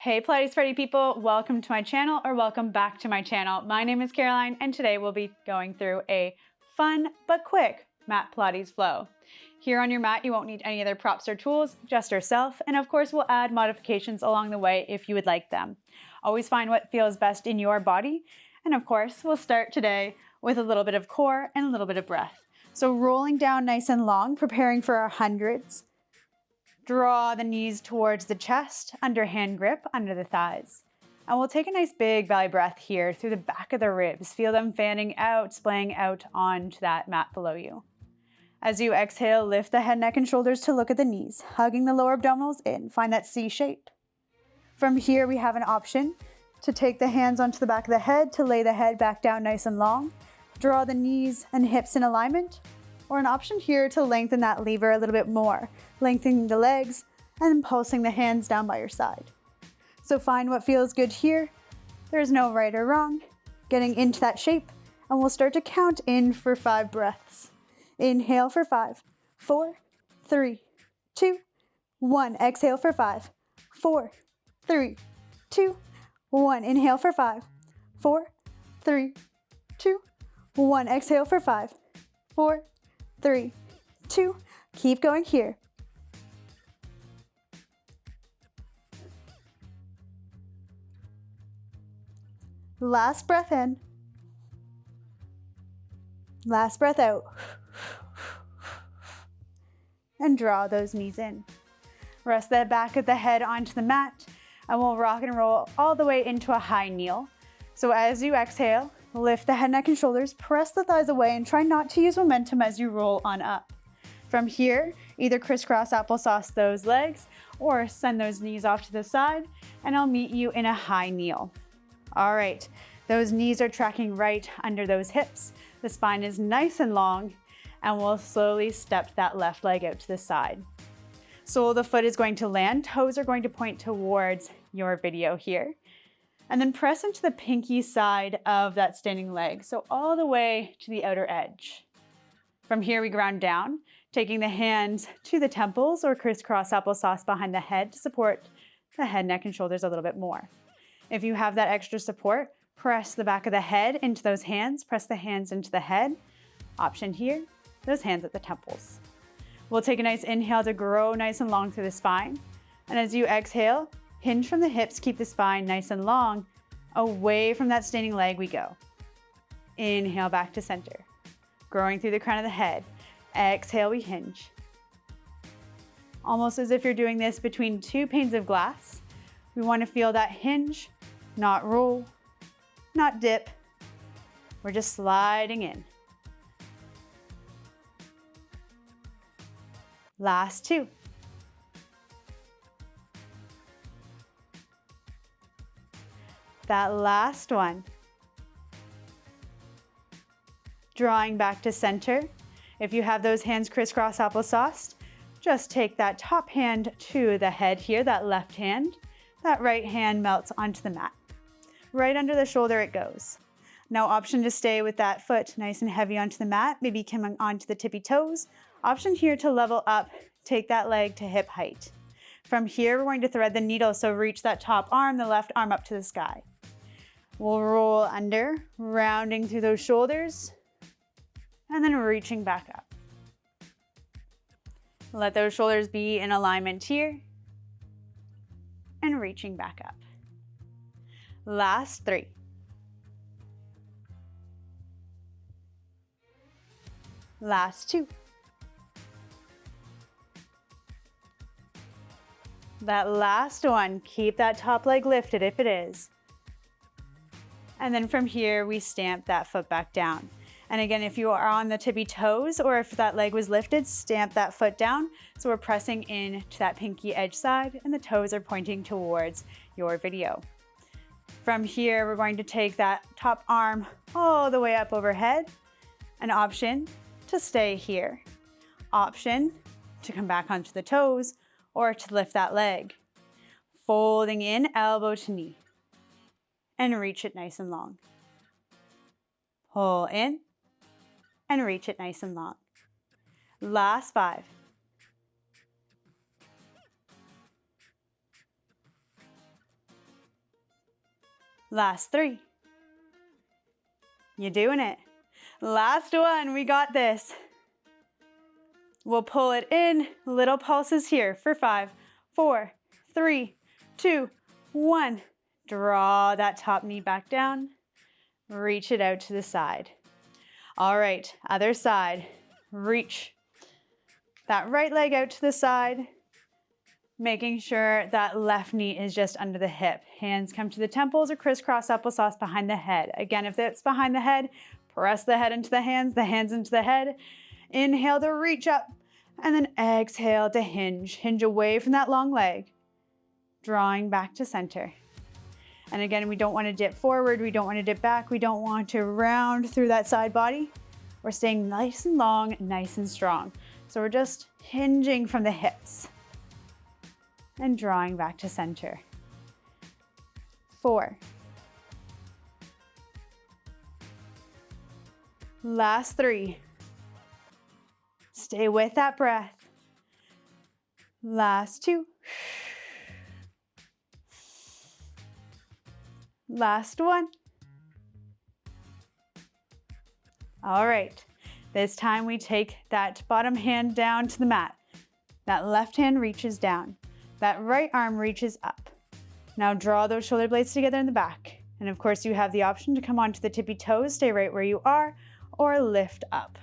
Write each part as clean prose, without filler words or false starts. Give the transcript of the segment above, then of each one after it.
Hey Pilates Party people, welcome to my channel or welcome back to my channel. My name is Caroline and today we'll be going through a fun but quick mat Pilates flow. Here on your mat you won't need any other props or tools, just yourself, and of course we'll add modifications along the way if you would like them. Always find what feels best in your body, and of course we'll start today with a little bit of core and a little bit of breath. So rolling down nice and long, preparing for our hundreds. Draw the knees towards the chest, underhand grip under the thighs. And we'll take a nice big belly breath here through the back of the ribs. Feel them fanning out, splaying out onto that mat below you. As you exhale, lift the head, neck, and shoulders to look at the knees, hugging the lower abdominals in. Find that C shape. From here, we have an option to take the hands onto the back of the head to lay the head back down nice and long. Draw the knees and hips in alignment. Or an option here to lengthen that lever a little bit more, lengthening the legs and then pulsing the hands down by your side. So find what feels good here. There's no right or wrong. Getting into that shape, and we'll start to count in for 5 breaths. Inhale for 5, 4, 3, 2, 1. Exhale for 5, 4, 3, 2, 1. Inhale for 5, 4, 3, 2, 1. Exhale for 5, 4, 3, 2, keep going here. Last breath in. Last breath out. And draw those knees in. Rest the back of the head onto the mat, and we'll rock and roll all the way into a high kneel. So as you exhale, lift the head, neck, and shoulders, press the thighs away, and try not to use momentum as you roll on up. From here, either crisscross applesauce those legs or send those knees off to the side, and I'll meet you in a high kneel. All right, those knees are tracking right under those hips. The spine is nice and long, and we'll slowly step that left leg out to the side. Sole of the foot is going to land, toes are going to point towards your video here. And then press into the pinky side of that standing leg, so all the way to the outer edge. From here, we ground down, taking the hands to the temples or crisscross applesauce behind the head to support the head, neck, and shoulders a little bit more. If you have that extra support, press the back of the head into those hands, press the hands into the head. Option here, those hands at the temples. We'll take a nice inhale to grow nice and long through the spine. And as you exhale, hinge from the hips, keep the spine nice and long. Away from that standing leg we go. Inhale back to center. Growing through the crown of the head. Exhale, we hinge. Almost as if you're doing this between 2 panes of glass. We want to feel that hinge, not roll, not dip. We're just sliding in. Last 2. That last one. Drawing back to center. If you have those hands crisscross applesauce, just take that top hand to the head here, that left hand. That right hand melts onto the mat. Right under the shoulder it goes. Now option to stay with that foot nice and heavy onto the mat, maybe coming onto the tippy toes. Option here to level up, take that leg to hip height. From here, we're going to thread the needle, so reach that top arm, the left arm up to the sky. We'll roll under, rounding through those shoulders, and then reaching back up. Let those shoulders be in alignment here, and reaching back up. Last 3. Last 2. That last one, keep that top leg lifted if it is. And then from here, we stamp that foot back down. And again, if you are on the tippy toes or if that leg was lifted, stamp that foot down. So we're pressing in to that pinky edge side and the toes are pointing towards your video. From here, we're going to take that top arm all the way up overhead. An option to stay here. Option to come back onto the toes or to lift that leg. Folding in, elbow to knee. And reach it nice and long. Pull in and reach it nice and long. Last 5. Last 3. You're doing it. Last one, we got this. We'll pull it in, little pulses here for 5, 4, 3, 2, 1. Draw that top knee back down. Reach it out to the side. All right, other side. Reach that right leg out to the side, making sure that left knee is just under the hip. Hands come to the temples or crisscross applesauce behind the head. Again, if it's behind the head, press the head into the hands into the head. Inhale to reach up, and then exhale to hinge. Hinge away from that long leg, drawing back to center. And again, we don't want to dip forward, we don't want to dip back, we don't want to round through that side body. We're staying nice and long, nice and strong. So we're just hinging from the hips and drawing back to center. 4. Last 3. Stay with that breath. Last 2. Last 1. All right, this time we take that bottom hand down to the mat. That left hand reaches down. That right arm reaches up. Now draw those shoulder blades together in the back. And of course you have the option to come onto the tippy toes, stay right where you are, or lift up.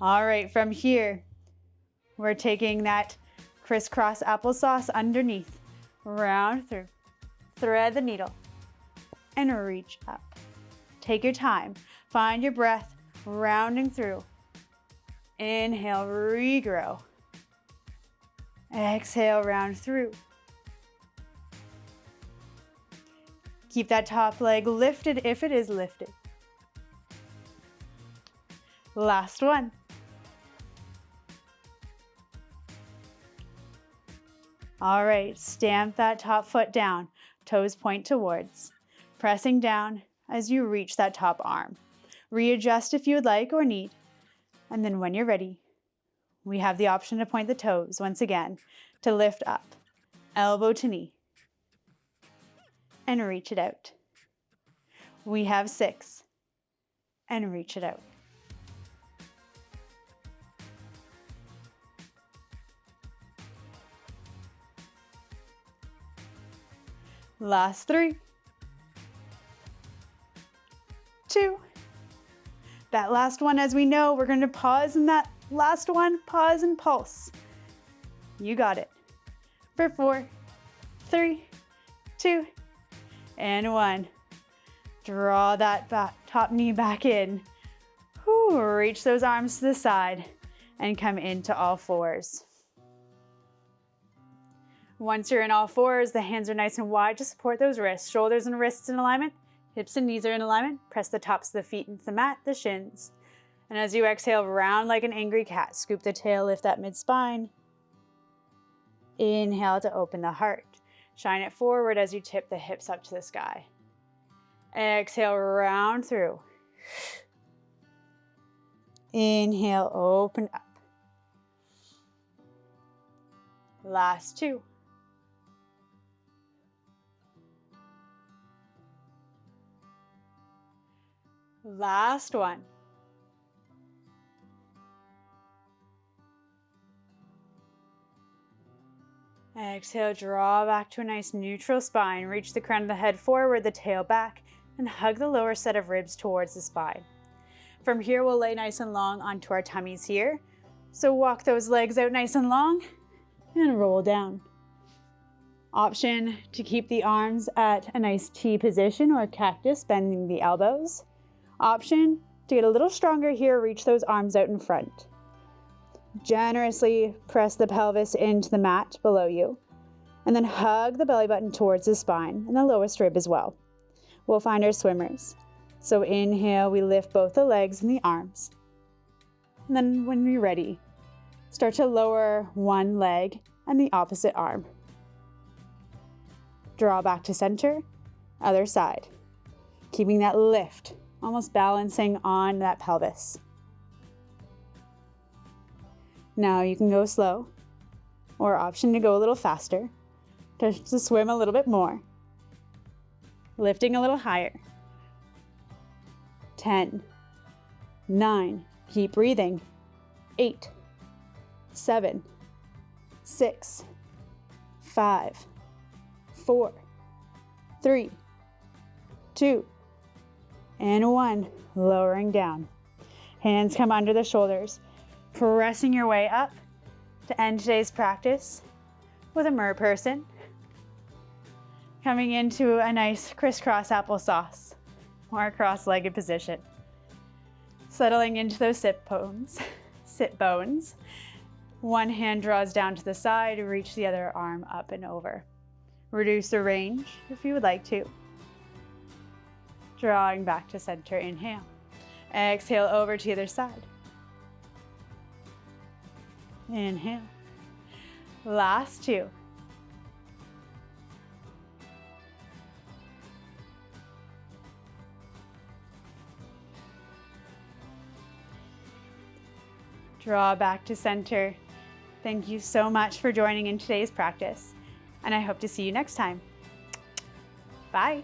All right, from here, we're taking that crisscross applesauce underneath, round through. Thread the needle and reach up. Take your time. Find your breath, rounding through. Inhale, regrow. Exhale, round through. Keep that top leg lifted if it is lifted. Last one. All right, stamp that top foot down. Toes point towards, pressing down as you reach that top arm. Readjust if you would like or need. And then when you're ready, we have the option to point the toes once again to lift up, elbow to knee, and reach it out. We have 6, and reach it out. Last 3, 2. That last one, as we know, we're going to pause in that last one, pause and pulse. You got it. For 4, 3, 2, and 1. Draw that top knee back in. Whew, reach those arms to the side and come into all fours. Once you're in all fours, the hands are nice and wide to support those wrists. Shoulders and wrists in alignment. Hips and knees are in alignment. Press the tops of the feet into the mat, the shins. And as you exhale, round like an angry cat. Scoop the tail, lift that mid-spine. Inhale to open the heart. Shine it forward as you tip the hips up to the sky. Exhale, round through. Inhale, open up. Last 2. Last one. Exhale, draw back to a nice neutral spine. Reach the crown of the head forward, the tail back, and hug the lower set of ribs towards the spine. From here, we'll lay nice and long onto our tummies here. So walk those legs out nice and long and roll down. Option to keep the arms at a nice T position or cactus, bending the elbows. Option to get a little stronger here, reach those arms out in front. Generously press the pelvis into the mat below you, and then hug the belly button towards the spine and the lowest rib as well. We'll find our swimmers. So inhale, we lift both the legs and the arms. And then when you're ready, start to lower one leg and the opposite arm. Draw back to center, other side. Keeping that lift, almost balancing on that pelvis. Now you can go slow, or option to go a little faster, to swim a little bit more. lifting a little higher. 10, 9, keep breathing. 8, 7, 6, 5, 4, 3, 2, and 1. Lowering down. Hands come under the shoulders, pressing your way up to end today's practice with a mer person. Coming into a nice crisscross applesauce or cross-legged position. Settling into those sit bones. One hand draws down to the side, reach the other arm up and over. Reduce the range if you would like to. Drawing back to center, inhale. Exhale over to the other side. Inhale. Last 2. Draw back to center. Thank you so much for joining in today's practice, and I hope to see you next time. Bye.